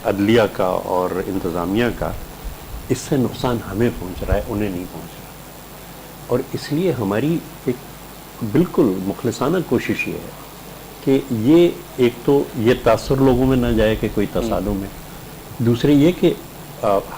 عدلیہ کا اور انتظامیہ کا، اس سے نقصان ہمیں پہنچ رہا ہے، انہیں نہیں پہنچ رہا. اور اس لیے ہماری ایک بالکل مخلصانہ کوشش یہ ہے کہ یہ ایک تو یہ تاثر لوگوں میں نہ جائے کہ کوئی تصادم ہے، دوسرے یہ کہ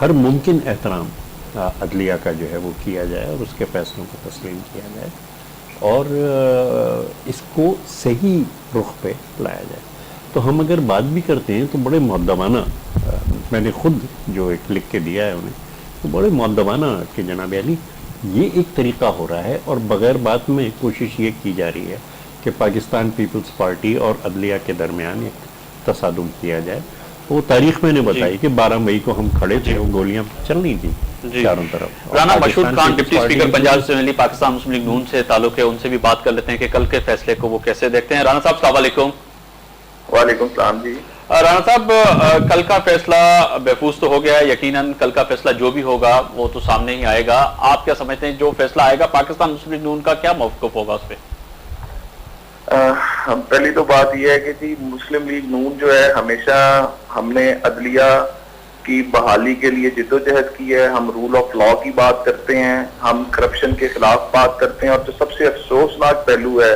ہر ممکن احترام عدلیہ کا جو ہے وہ کیا جائے اور اس کے فیصلوں کو تسلیم کیا جائے اور اس کو صحیح رخ پہ لایا جائے. تو ہم اگر بات بھی کرتے ہیں تو بڑے مؤدبانہ، میں نے خود جو ایک لکھ کے دیا ہے انہیں، تو بڑے مؤدبانہ کہ جناب علی یہ ایک طریقہ ہو رہا ہے اور بغیر بات میں کوشش یہ کی جا رہی ہے کہ پاکستان پیپلز پارٹی اور عدلیہ کے درمیان ایک تصادم کیا جائے. وہ تاریخ میں نے بتائی کہ 12 مئی کو ہم کھڑے تھے، وہ گولیاں چل رہی تھیں چاروں طرف. Rana Mashhood Khan deputy speaker Punjab assembly Pakistan Muslim League Noon سے تعلق ہے، ان سے بھی بات کر لیتے ہیں کہ کل کے فیصلے کو وہ کیسے دیکھتے ہیں. رانا صاحب السلام علیکم. وعلیکم السلام جی. رانا صاحب کل کا فیصلہ محفوظ تو ہو گیا ہے، یقیناً کل کا فیصلہ جو بھی ہوگا وہ تو سامنے ہی آئے گا. آپ کیا سمجھتے ہیں جو فیصلہ آئے گا پاکستان مسلم لیگ نون کا کیا موقف ہوگا اس پہ؟ پہلی تو بات یہ ہے کہ جی مسلم لیگ نون جو ہے ہمیشہ ہم نے عدلیہ کی بحالی کے لیے جدوجہد کی ہے. ہم رول آف لا کی بات کرتے ہیں، ہم کرپشن کے خلاف بات کرتے ہیں. اور جو سب سے افسوسناک پہلو ہے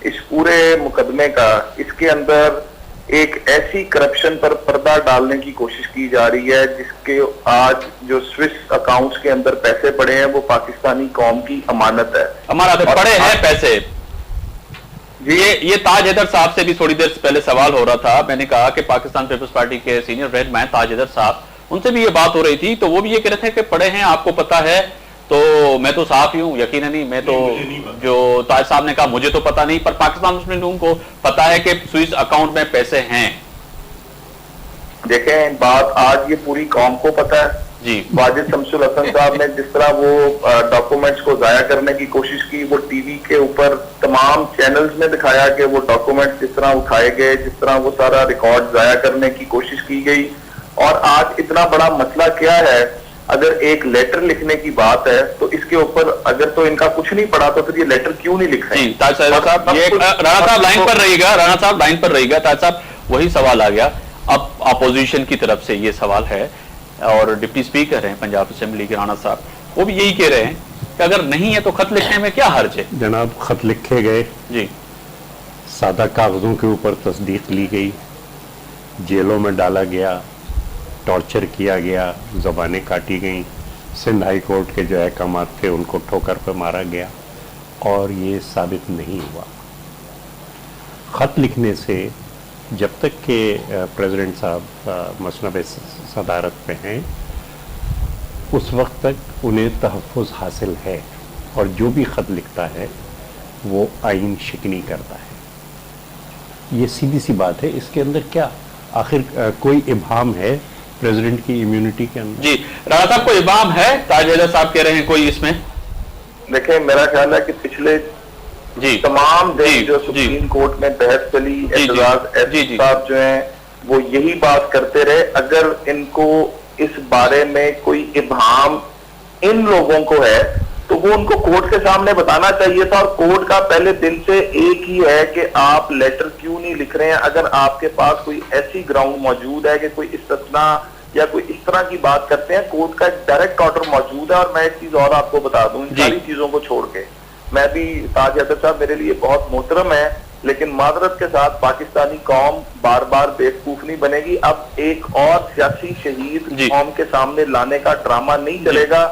اس پورے مقدمے کا، اس کے اندر ایک ایسی کرپشن پر پردہ ڈالنے کی کوشش کی جا رہی ہے جس کے آج جو سوئس اکاؤنٹس کے اندر پیسے پڑے ہیں وہ پاکستانی قوم کی امانت ہے. ہمارا پڑے ہیں پیسے. یہ تاج حیدر صاحب سے بھی تھوڑی دیر پہلے سوال ہو رہا تھا. میں نے کہا کہ پاکستان پیپلز پارٹی کے سینئر رہنما تاج حیدر صاحب، ان سے بھی یہ بات ہو رہی تھی تو وہ بھی یہ کہہ رہے تھے کہ پڑے ہیں، آپ کو پتا ہے. تو میں تو صاف ہی ہوں، یقیناً نہیں، میں تو جو تاج صاحب نے کہا مجھے تو پتا نہیں، پر پاکستان مسلم لیگ کو پتا ہے کہ سوئس اکاؤنٹ میں پیسے ہیں. دیکھیں بات آج یہ پوری قوم کو پتا ہے. جی واجد شمس الحسن صاحب نے جس طرح وہ ڈاکومنٹس کو ضائع کرنے کی کوشش کی، وہ ٹی وی کے اوپر تمام چینلز میں دکھایا کہ وہ ڈاکومنٹس جس طرح اٹھائے گئے، جس طرح وہ سارا ریکارڈ ضائع کرنے کی کوشش کی گئی. اور آج اتنا بڑا مسئلہ کیا ہے، اگر ایک لیٹر لکھنے کی بات ہے تو اس کے اوپر اگر تو ان کا کچھ نہیں پڑا تو پھر یہ لیٹر کیوں نہیں لکھ رہے ہیں؟ تاج صاحب رانا صاحب لائن پر رہی گا، رانا صاحب لائن پر رہی گا. تاج صاحب وہی سوال آ گیا. اب اپوزیشن کی طرف سے یہ سوال ہے اور ڈپٹی اسپیکر ہیں پنجاب اسمبلی کے رانا صاحب، وہ بھی یہی کہہ رہے ہیں کہ اگر نہیں ہے تو خط لکھنے میں کیا حرج ہے؟ جناب خط لکھے گئے، جی سادہ کاغذوں کے اوپر تصدیق لی گئی، جیلوں میں ڈالا گیا، ٹارچر کیا گیا، زبانیں کاٹی گئیں، سندھ ہائی کورٹ کے جو احکامات تھے ان کو ٹھوکر پہ مارا گیا اور یہ ثابت نہیں ہوا. خط لکھنے سے جب تک کہ پریزیڈنٹ صاحب مسنب صدارت پہ ہیں اس وقت تک انہیں تحفظ حاصل ہے، اور جو بھی خط لکھتا ہے وہ آئین شکنی کرتا ہے. یہ سیدھی سی بات ہے. اس کے اندر کیا آخر کوئی ابہام ہے پریزیڈنٹ کی امیونٹی کے اندر؟ جی رانا صاحب کوئی ابہام ہے؟ تاج حیدر صاحب کہہ رہے ہیں کوئی اس میں؟ دیکھیں میرا خیال ہے کہ پچھلے تمام دن جو سپریم کورٹ میں بحث چلی، اعتراض صاحب جو ہیں وہ یہی بات کرتے رہے. اگر ان کو اس بارے میں کوئی ابہام ان لوگوں کو ہے تو وہ ان کو کورٹ کے سامنے بتانا چاہیے تھا. اور کورٹ کا پہلے دن سے ایک ہی ہے کہ آپ لیٹر کیوں نہیں لکھ رہے ہیں. اگر آپ کے پاس کوئی ایسی گراؤنڈ موجود ہے کہ کوئی استثناء یا کوئی اس طرح کی بات کرتے ہیں، کورٹ کا ایک ڈائریکٹ آرڈر موجود ہے. اور میں ایک چیز اور آپ کو بتا دوں، ان ساری چیزوں کو چھوڑ کے میں بھی تاج حیدر صاحب میرے لیے بہت محترم ہے، لیکن معذرت کے ساتھ پاکستانی قوم بار بار بیوقوف نہیں بنے گی. اب ایک اور سیاسی شہید قوم کے سامنے لانے کا ڈرامہ نہیں چلے گا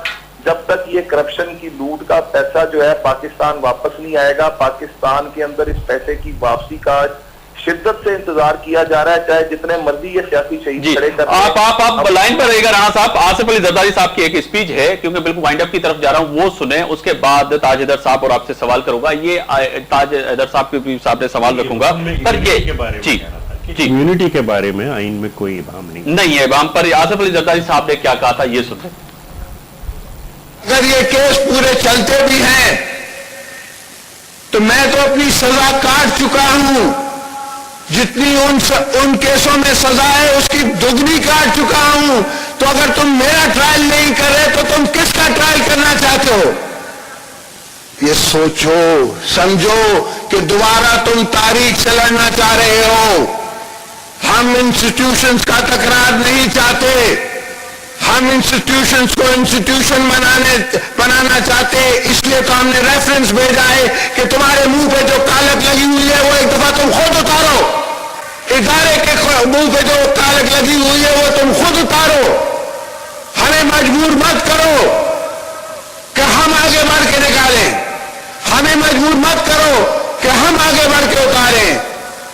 جب تک یہ کرپشن کی لوٹ کا پیسہ جو ہے پاکستان واپس نہیں آئے گا. پاکستان کے اندر اس پیسے کی واپسی کا شدت سے انتظار کیا جا رہا ہے، چاہے جتنے مرضی یہ سیاسی شہید کھڑے کر آپ لائن پر رہے گا. رانا صاحب آصف علی زرداری صاحب کی ایک اسپیچ ہے، کیونکہ بالکل وائنڈ اپ کی طرف جا رہا ہوں، وہ سنیں. اس کے بعد تاج حیدر صاحب اور آپ سے سوال کروں گا. یہ تاج حیدر صاحب کے صاحب نے سوال رکھوں گا. امیونٹی کے بارے میں آئین میں کوئی ابہام نہیں ہے. ابہام پر آصف علی زرداری صاحب نے کیا کہا تھا یہ سنیں. اگر یہ کیس پورے چلتے بھی ہیں تو میں تو اپنی سزا کاٹ چکا ہوں. جتنی ان کیسوں میں سزا ہے اس کی دگنی کاٹ چکا ہوں. تو اگر تم میرا ٹرائل نہیں کر رہے تو تم کس کا ٹرائل کرنا چاہتے ہو؟ یہ سوچو سمجھو کہ دوبارہ تم تاریخ سے لڑنا چاہ رہے ہو. ہم انسٹیٹیوشنز کا تکرار نہیں ہم انسٹیٹیوشنز کو انسٹیٹیوشن بنانا چاہتے ہیں، اس لیے تو ہم نے ریفرنس بھیجا ہے کہ تمہارے منہ پہ جو کالک لگی ہوئی ہے وہ ایک دفعہ تم خود اتارو، ادارے کے منہ پہ جو کالک لگی ہوئی ہے وہ تم خود اتارو، ہمیں مجبور مت کرو کہ ہم آگے بڑھ کے نکالیں، ہمیں مجبور مت کرو کہ ہم آگے بڑھ کے اتاریں،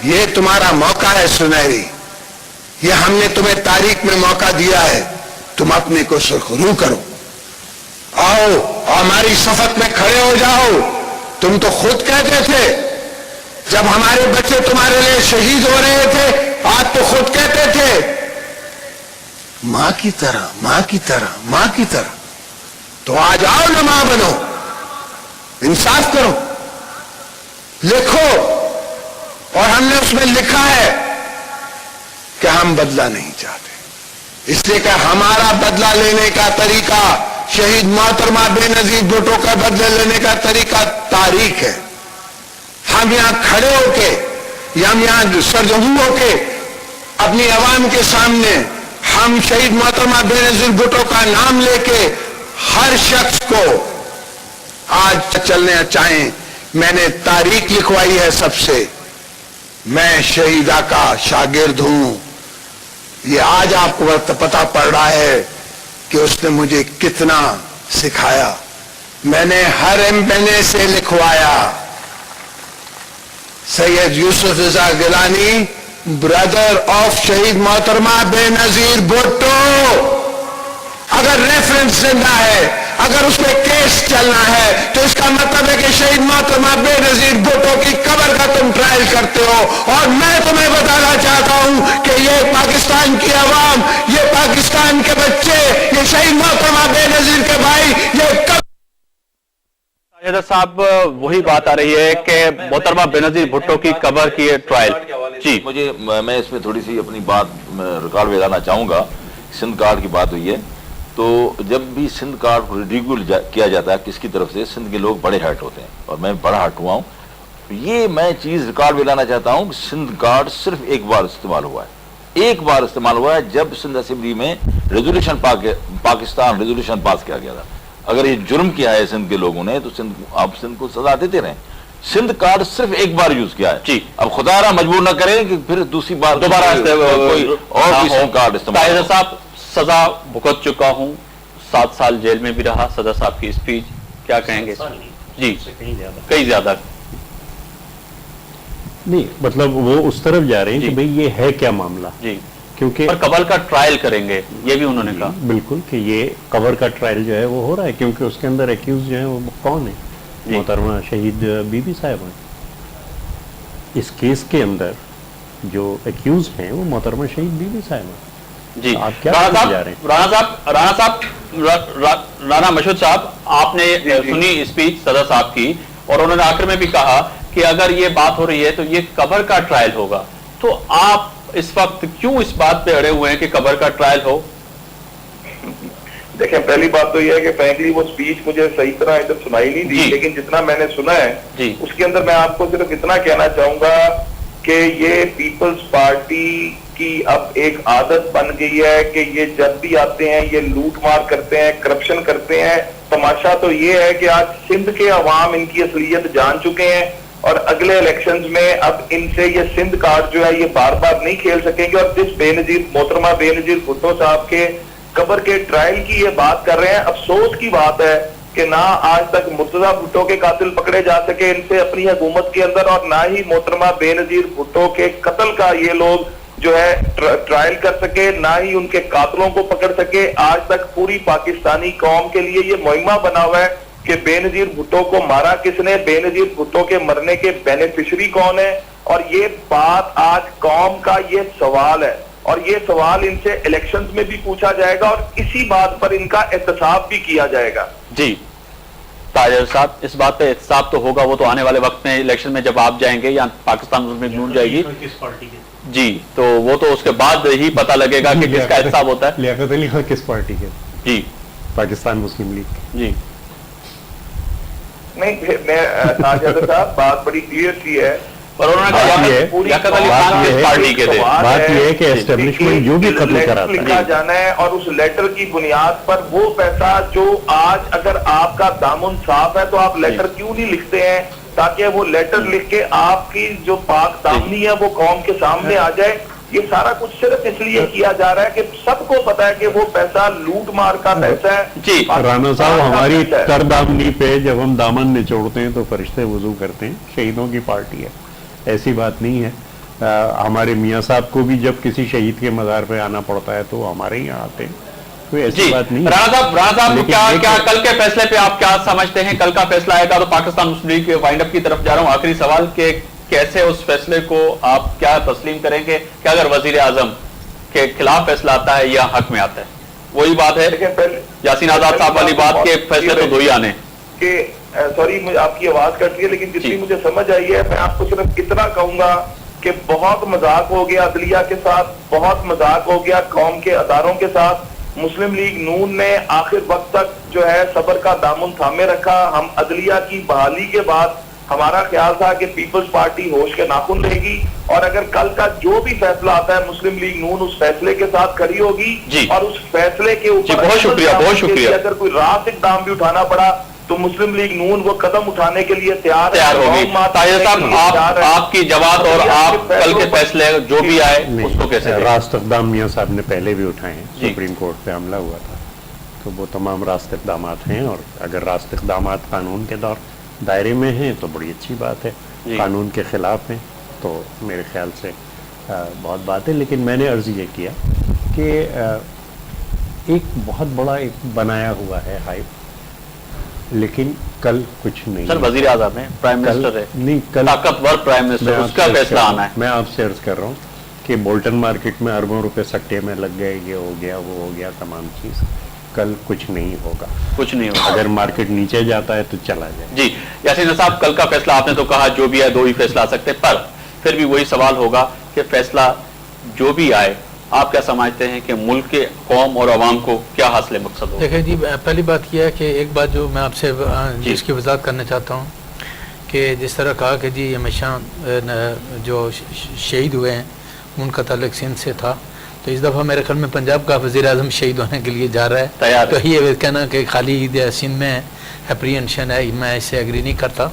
یہ تمہارا موقع ہے سنہری، یہ ہم نے تمہیں تاریخ میں موقع دیا ہے، تم اپنے کو سرخرو کرو، آؤ ہماری صفت میں کھڑے ہو جاؤ۔ تم تو خود کہتے تھے جب ہمارے بچے تمہارے لیے شہید ہو رہے تھے، آپ تو خود کہتے تھے ماں کی طرح ماں کی طرح ماں کی طرح، تو آج آؤ نا ماں بنو، انصاف کرو، لکھو، اور ہم نے اس میں لکھا ہے کہ ہم بدلہ نہیں چاہتے، اس لیے کہ ہمارا بدلہ لینے کا طریقہ شہید محترمہ بے نظیر بھٹو کا بدلہ لینے کا طریقہ تاریخ ہے۔ ہم یہاں کھڑے ہو کے، ہم یہاں سرجہوں ہو کے اپنی عوام کے سامنے ہم شہید محترمہ بے نظیر بھٹو کا نام لے کے ہر شخص کو آج چلنے چاہیں، میں نے تاریخ لکھوائی ہے سب سے، میں شہیدہ کا شاگرد ہوں، یہ آج آپ کو پتہ پڑ رہا ہے کہ اس نے مجھے کتنا سکھایا۔ میں نے ہر MNA سے لکھوایا، سید یوسف رضا گیلانی برادر آف شہید محترمہ بے نظیر بھٹو، اگر ریفرنس زندہ ہے، اگر اس پہ کیس چلنا ہے تو اس کا مطلب ہے کہ شہید محترمہ بے نظیر بھٹو کی قبر کا تم ٹرائل کرتے ہو، اور میں تمہیں بتانا چاہتا ہوں کہ یہ پاکستان کی عوام، یہ پاکستان کے بچے، یہ شہید محترمہ بے نظیر کے بھائی، یہ حیدر صاحب وہی بات آ رہی ہے کہ محترمہ بے نظیر بھٹو کی قبر کی ٹرائل، جی میں اس میں تھوڑی سی اپنی بات ریکارڈ میں لانا چاہوں گا۔ سندھ کارڈ کی بات ہوئی ہے، تو جب بھی سندھ کارڈ ریڈیکول کیا جاتا ہے کس کی طرف سے، سندھ کے لوگ بڑے ہرٹ ہوتے ہیں، اور میں بڑا ہرٹ ہوا ہوں۔ یہ میں چیز ریکارڈ میں لانا چاہتا ہوں کہ سندھ کارڈ صرف ایک بار استعمال ہوا ہے، ایک بار استعمال ہوا ہے جب سندھ اسمبلی میں ریزولوشن پاکستان ریزولوشن پاس کیا گیا تھا۔ اگر یہ جرم کیا ہے سندھ کے لوگوں نے تو آپ سندھ کو سزا دیتے رہیں۔ سندھ کارڈ صرف ایک بار یوز کیا ہے، جی اب خدا را مجبور نہ کریں کہ پھر دوسری بار دوبارہ کوئی اور بھی سندھ کارڈ استعمال۔ حیدر صاحب سزا بھگت چکا ہوں، 7 سال جیل میں بھی رہا، صدر صاحب کی اسپیچ کیا کہیں گے؟ جی کئی زیادہ نہیں، مطلب وہ اس طرف جا رہے ہیں کہ بھئی یہ ہے کیا معاملہ، جی، کیونکہ اور قبر کا ٹرائل کریں گے، یہ بھی انہوں نے کہا بالکل کہ یہ قبر کا ٹرائل جو ہے وہ ہو رہا ہے، کیونکہ اس کے اندر ایکیوز جو ہیں وہ کون ہیں؟ محترمہ شہید بی بی صاحب ہیں۔ اس کیس کے اندر جو ایکیوز ہیں وہ محترمہ شہید بی بی صاحب ہیں۔ جی آپ کیا کہنے جا رہے ہیں؟ رانا مشہود صاحب، آپ نے سنی اسپیچ صدر صاحب کی، اور انہوں نے آخر میں بھی کہا کہ اگر یہ بات ہو رہی ہے تو یہ قبر کا ٹرائل ہوگا، تو آپ اس وقت کیوں اس بات پہ اڑے ہوئے ہیں کہ قبر کا ٹرائل ہو؟ دیکھیں، پہلی بات تو یہ ہے کہ فرینکلی وہ اسپیچ مجھے صحیح طرح ادھر سنائی نہیں دی، لیکن جتنا میں نے سنا ہے اس کے اندر میں آپ کو صرف اتنا کہنا چاہوں گا کہ یہ پیپلز پارٹی کی اب ایک عادت بن گئی ہے کہ یہ جب بھی آتے ہیں یہ لوٹ مار کرتے ہیں، کرپشن کرتے ہیں۔ تماشا تو یہ ہے کہ آج سندھ کے عوام ان کی اصلیت جان چکے ہیں، اور اگلے الیکشنز میں اب ان سے یہ سندھ کارڈ جو ہے یہ بار بار نہیں کھیل سکیں گے، اور جس محترمہ بے نظیر بھٹو صاحب کے قبر کے ٹرائل کی یہ بات کر رہے ہیں، افسوس کی بات ہے کہ نہ آج تک مرتضیٰ بھٹو کے قاتل پکڑے جا سکے ان سے اپنی حکومت کے اندر، اور نہ ہی محترمہ بے نظیر بھٹو کے قتل کا یہ لوگ جو ہے ٹرائل کر سکے، نہ ہی ان کے قاتلوں کو پکڑ سکے۔ آج تک پوری پاکستانی قوم کے لیے یہ مہمہ بنا ہوا ہے کہ بے نظیر بھٹو کو مارا کس نے، بے نظیر بھٹو کے مرنے کے بینیفیشری کون ہے، اور یہ بات آج قوم کا یہ سوال ہے، اور یہ سوال ان سے الیکشنز میں بھی پوچھا جائے گا، اور اسی بات پر ان کا احتساب بھی کیا جائے گا۔ جی تاجر صاحب، اس بات پہ احتساب تو ہوگا، وہ تو آنے والے وقت میں الیکشن میں جب آپ جائیں گے یا پاکستان میں جون جائے گی، جی تو وہ تو اس کے بعد ہی پتہ لگے گا کہ کس کا احتساب ہوتا ہے۔ لیاقت علی خان کس پارٹی کے؟ جی پاکستان مسلم لیگ۔ جی نہیں، میں تاج حیدر صاحب، بات بڑی کلیئر سی ہے اور انہوں نے کہا لیاقت علی خان کس پارٹی کے تھے؟ بات یہ ہے کہ اسٹیبلشمنٹ جو بھی قتل کراتا ہے لکھا جانا ہے اور اس لیٹر کی بنیاد پر وہ پیسہ جو آج اگر آپ کا دامن صاف ہے تو آپ لیٹر کیوں نہیں لکھتے ہیں تاکہ وہ لیٹر لکھ کے آپ کی جو پاک دامنی ہے وہ قوم کے سامنے آ جائے. یہ سارا کچھ صرف اس لیے کیا جا رہا ہے کہ سب کو پتا ہے کہ وہ پیسہ لوٹ مار کا پیسہ ہے. جی رانا صاحب ہماری تر دامنی پہ جب ہم دامن نچوڑتے ہیں تو فرشتے وضو کرتے ہیں. شہیدوں کی پارٹی ہے, ایسی بات نہیں ہے. ہمارے میاں صاحب کو بھی جب کسی شہید کے مزار پہ آنا پڑتا ہے تو ہمارے ہی یہاں آتے ہیں, کوئی ایسی بات نہیں. رانا صاحب کیا کل کے فیصلے پہ آپ کیا سمجھتے ہیں؟ کل کا فیصلہ آئے گا تو پاکستان مسلم لیگ کے وائنڈ اپ کی طرف جا رہا ہوں. آخری سوال کہ کیسے اس فیصلے کو آپ کیا تسلیم کریں گے کہ اگر وزیر اعظم کے خلاف فیصلہ آتا ہے یا حق میں آتا ہے؟ وہی بات ہے یاسین آزاد صاحب والی بات کے فیصلے تو دو ہی آنے کہ سوری آپ کی آواز کٹ رہی ہے لیکن جتنی مجھے سمجھ آئی ہے میں آپ کو صرف اتنا کہوں گا کہ بہت مذاق ہو گیا عدلیہ کے ساتھ, بہت مذاق ہو گیا قوم کے اداروں کے ساتھ. مسلم لیگ نون نے آخر وقت تک جو ہے صبر کا دامن تھامے رکھا. ہم عدلیہ کی بحالی کے بعد ہمارا خیال تھا کہ پیپلز پارٹی ہوش کے ناخن رہے گی اور اگر کل کا جو بھی فیصلہ آتا ہے مسلم لیگ نون اس فیصلے کے ساتھ کھڑی ہوگی اور اس فیصلے کے اوپر بہت شکریہ اگر کوئی راست اقدام بھی اٹھانا پڑا تو مسلم لیگ نون وہ قدم اٹھانے کے لیے تیار ہوگی. طاہر صاحب آپ کی جواب اور آپ کل کے فیصلے جو بھی آئے اس کو کیسے؟ راست اقدام میاں صاحب نے پہلے بھی اٹھائے ہیں. سپریم کورٹ پہ حملہ ہوا تھا تو وہ تمام راست اقدامات ہیں اور اگر راست اقدامات قانون کے دائرے میں ہیں تو بڑی اچھی بات ہے. قانون کے خلاف ہیں تو میرے خیال سے بہت بات ہے. لیکن میں نے عرض یہ کیا کہ ایک بہت بڑا ایک بنایا ہوا ہے ہائپ, لیکن کل کچھ نہیں. سر وزیر اعظم ہے, پرائم منسٹر ہے, نہیں کل طاقتور پرائم منسٹر, اس کا فیصلہ آنا ہے. میں آپ سے عرض کر رہا ہوں کہ بولٹن مارکیٹ میں اربوں روپے سٹے میں لگ گئے, یہ ہو گیا وہ ہو گیا, تمام چیز. کل کچھ نہیں ہوگا, کچھ نہیں ہوگا. اگر مارکیٹ نیچے جاتا ہے تو چلا جائے. جی یاسین صاحب کل کا فیصلہ آپ نے تو کہا جو بھی ہے دو ہی فیصلہ آ سکتے, پر پھر بھی وہی سوال ہوگا کہ فیصلہ جو بھی آئے آپ کیا سمجھتے ہیں کہ ملک کے قوم اور عوام کو کیا حاصل مقصد ہوگا؟ دیکھیں جی, پہلی بات یہ ہے کہ ایک بات جو میں آپ سے جس کی وضاحت کرنا چاہتا ہوں کہ جس طرح کہا کہ جی ہمیشہ جو شہید ہوئے ہیں ان کا تعلق سندھ سے تھا, تو اس دفعہ میرے خیال میں پنجاب کا وزیر اعظم شہید ہونے کے لیے جا رہا ہے, تو یہ کہنا کہ خالی سندھ میں اپریہنشن ہے, میں اس سے ایگری نہیں کرتا.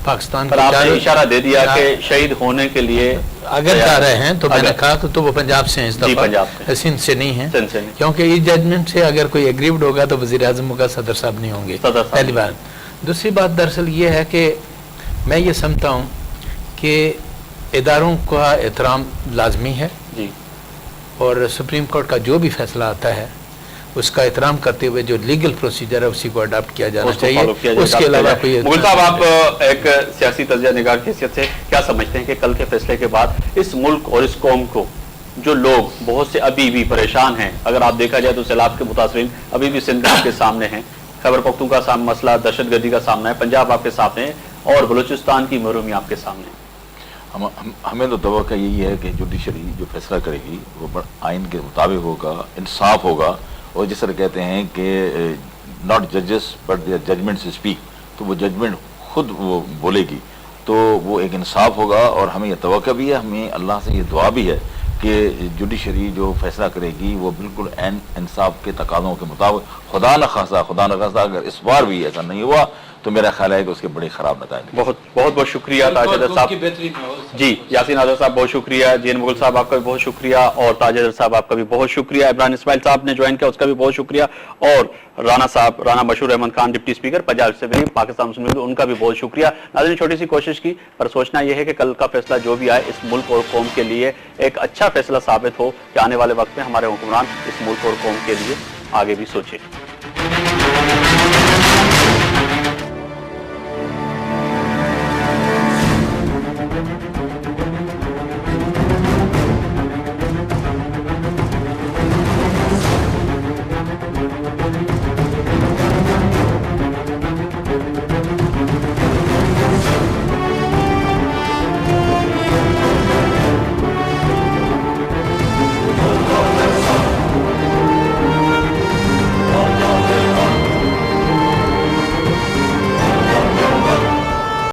پاکستان پر آپ نے اشارہ دے دیا کہ شہید ہونے کے لیے اگر جا رہے ہیں تو میں نے کہا تو وہ پنجاب سے ہیں اس دفعہ, سندھ سے نہیں ہیں, کیونکہ اس ججمنٹ سے اگر کوئی ایگریوڈ ہوگا تو وزیر اعظم ہوگا, صدر صاحب نہیں ہوں گے, پہلی بات. دوسری بات دراصل یہ ہے کہ میں یہ سمجھتا ہوں کہ اداروں کا احترام لازمی ہے اور سپریم کورٹ کا جو بھی فیصلہ آتا ہے اس کا احترام کرتے ہوئے جو لیگل پروسیجر ہے اسی کو اڈاپٹ کیا جانا چاہیے. اس کے علاوہ کوئی مغل صاحب آپ ایک سیاسی تجزیہ نگار کی حیثیت سے کیا سمجھتے ہیں کہ کل کے فیصلے کے بعد اس ملک اور اس قوم کو جو لوگ بہت سے ابھی بھی پریشان ہیں, اگر آپ دیکھا جائے تو سیلاب کے متاثرین ابھی بھی سندھ آپ کے سامنے ہیں, خیبر پختونخوا کا مسئلہ دہشت گردی کا سامنا ہے, پنجاب آپ کے سامنے ہے اور بلوچستان کی محرومی آپ کے سامنے ہے. ہمیں تو توقع یہی ہے کہ جوڈیشری جو فیصلہ کرے گی وہ آئین کے مطابق ہوگا, انصاف ہوگا, اور جس طرح کہتے ہیں کہ ناٹ ججز بٹ دیئر ججمنٹس اسپیک, تو وہ ججمنٹ خود وہ بولے گی, تو وہ ایک انصاف ہوگا. اور ہمیں یہ توقع بھی ہے, ہمیں اللہ سے یہ دعا بھی ہے کہ جوڈیشری جو فیصلہ کرے گی وہ بالکل انصاف کے تقاضوں کے مطابق, خدا نخواستہ اگر اس بار بھی ایسا نہیں ہوا تو میرا خیال ہے کہ اس کے بڑے خراب نتائج. بہت شکریہ تاجدر صاحب. جی یاسین آزاد صاحب بہت شکریہ, جی این مغل صاحب آپ کا بھی بہت شکریہ, اور تاجدر صاحب آپ کا بھی بہت شکریہ, عمران اسماعیل صاحب نے جوائن کیا اس کا بھی بہت شکریہ, اور Rana sahab, Rana Mashhood Ahmad Khan deputy speaker Punjab assembly Pakistan Muslim League, ان کا بھی بہت شکریہ. ناظرین چھوٹی سی کوشش کی, پر سوچنا یہ ہے کہ کل کا فیصلہ جو بھی آئے اس ملک اور قوم کے لیے ایک اچھا فیصلہ ثابت ہو کہ آنے والے وقت میں ہمارے حکمران اس ملک اور قوم کے لیے آگے بھی سوچے.